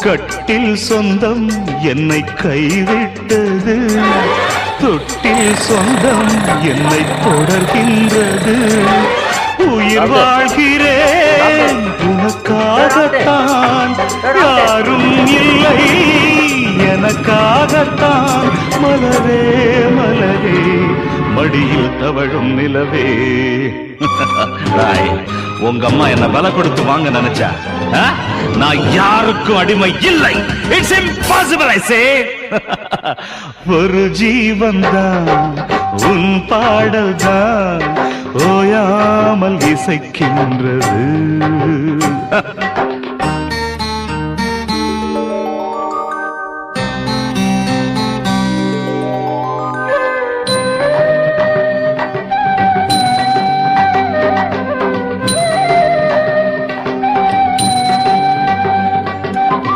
கட்டில் சொந்தம் என்னை கைவிட்டது, தொட்டில் சொந்தம் என்னை தொடர்கின்றது. உயிர் வாழ்கிறேன் உனக்காகத்தான், யாரும் இல்லை எனக்காகத்தான். மலரே மலரே மடியில் தவழும் நிலவே. உங்க அம்மா என்ன விலை கொடுத்து வாங்க நினைச்சா, நான் யாருக்கும் அடிமை இல்லை. இட்ஸ் இம்பாசிபிள் ஐ சே. ஒரு ஜீவன் தான் உன் பாடல் தான் ஓயாமல் இசைக்கின்றது.